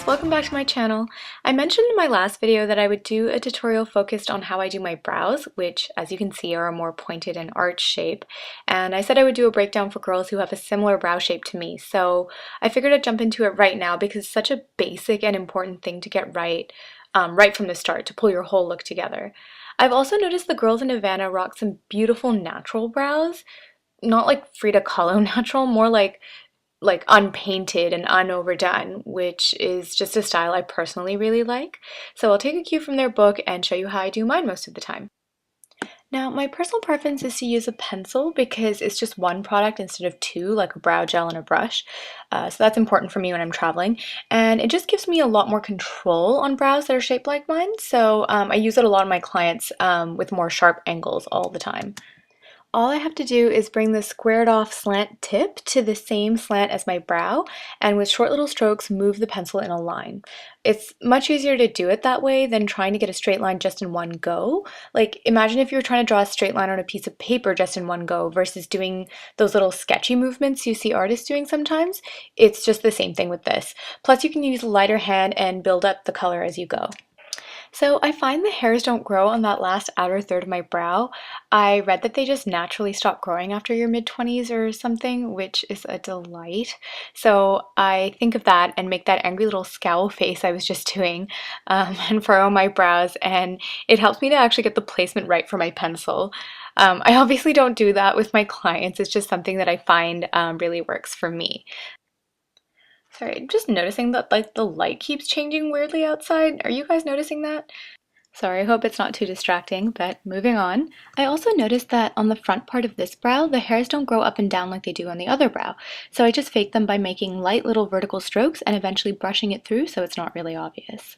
guys, welcome back to my channel. I mentioned in my last video that I would do a tutorial focused on how I do my brows, which as you can see are a more pointed and arched shape, and I said I would do a breakdown for girls who have a similar brow shape to me, so I figured I'd jump into it right now because it's such a basic and important thing to get right from the start to pull your whole look together. I've also noticed the girls in Havana rock some beautiful natural brows, not like Frida Kahlo natural, more like unpainted and unoverdone, which is just a style I personally really like. So I'll take a cue from their book and show you how I do mine most of the time. Now, my personal preference is to use a pencil because it's just one product instead of two, like a brow gel and a brush. So that's important for me when I'm traveling. And it just gives me a lot more control on brows that are shaped like mine. So I use it a lot on my clients with more sharp angles all the time. All I have to do is bring the squared off slant tip to the same slant as my brow, and with short little strokes move the pencil in a line. It's much easier to do it that way than trying to get a straight line just in one go. Like imagine if you were trying to draw a straight line on a piece of paper just in one go versus doing those little sketchy movements you see artists doing sometimes. It's just the same thing with this. Plus you can use a lighter hand and build up the color as you go. So I find the hairs don't grow on that last outer third of my brow. I read that they just naturally stop growing after your mid-20s or something, which is a delight. So I think of that and make that angry little scowl face I was just doing and furrow my brows, and it helps me to actually get the placement right for my pencil. I obviously don't do that with my clients, it's just something that I find really works for me. Sorry, I'm just noticing that like the light keeps changing weirdly outside. Are you guys noticing that? Sorry, I hope it's not too distracting, but moving on. I also noticed that on the front part of this brow, the hairs don't grow up and down like they do on the other brow. So I just fake them by making light little vertical strokes and eventually brushing it through so it's not really obvious.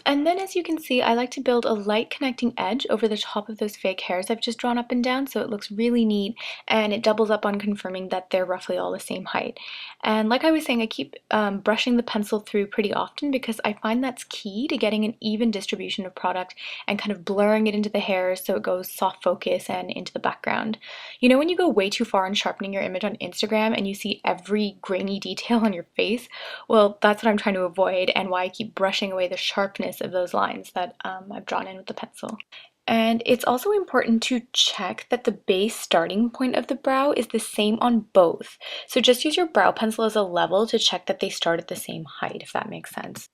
And then as you can see, I like to build a light connecting edge over the top of those fake hairs I've just drawn up and down so it looks really neat and it doubles up on confirming that they're roughly all the same height. And like I was saying, I keep brushing the pencil through pretty often because I find that's key to getting an even distribution of product and kind of blurring it into the hairs so it goes soft focus and into the background. You know when you go way too far in sharpening your image on Instagram and you see every grainy detail on your face? Well, that's what I'm trying to avoid and why I keep brushing away the sharpness of those lines that I've drawn in with the pencil. And it's also important to check that the base starting point of the brow is the same on both. So just use your brow pencil as a level to check that they start at the same height, if that makes sense.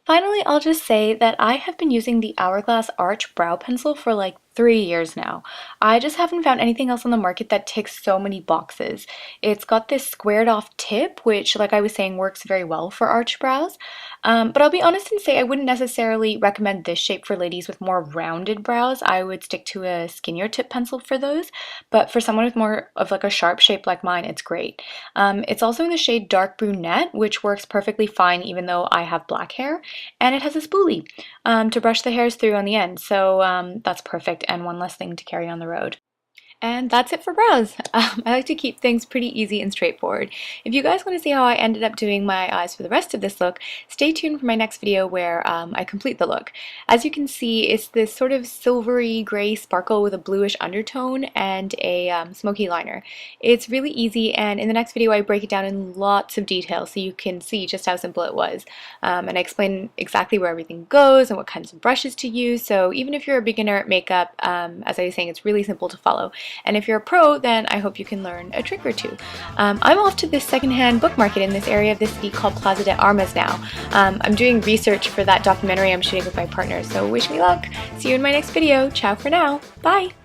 Finally, I'll just say that I have been using the Hourglass Arch brow pencil for like 3 years now. I just haven't found anything else on the market that ticks so many boxes. It's got this squared off tip, which like I was saying works very well for arch brows. But I'll be honest and say I wouldn't necessarily recommend this shape for ladies with more rounded brows. I would stick to a skinnier tip pencil for those. But for someone with more of like a sharp shape like mine, it's great. It's also in the shade Dark Brunette, which works perfectly fine even though I have black hair. And it has a spoolie to brush the hairs through on the end. So that's perfect and one less thing to carry on the road. And that's it for brows. I like to keep things pretty easy and straightforward. If you guys want to see how I ended up doing my eyes for the rest of this look, stay tuned for my next video where I complete the look. As you can see, it's this sort of silvery gray sparkle with a bluish undertone and a smoky liner. It's really easy, and in the next video I break it down in lots of detail so you can see just how simple it was. And I explain exactly where everything goes and what kinds of brushes to use, so even if you're a beginner at makeup, as I was saying, it's really simple to follow. And if you're a pro, then I hope you can learn a trick or two. I'm off to this secondhand book market in this area of the city called Plaza de Armas now. I'm doing research for that documentary I'm shooting with my partner, so wish me luck. See you in my next video. Ciao for now. Bye!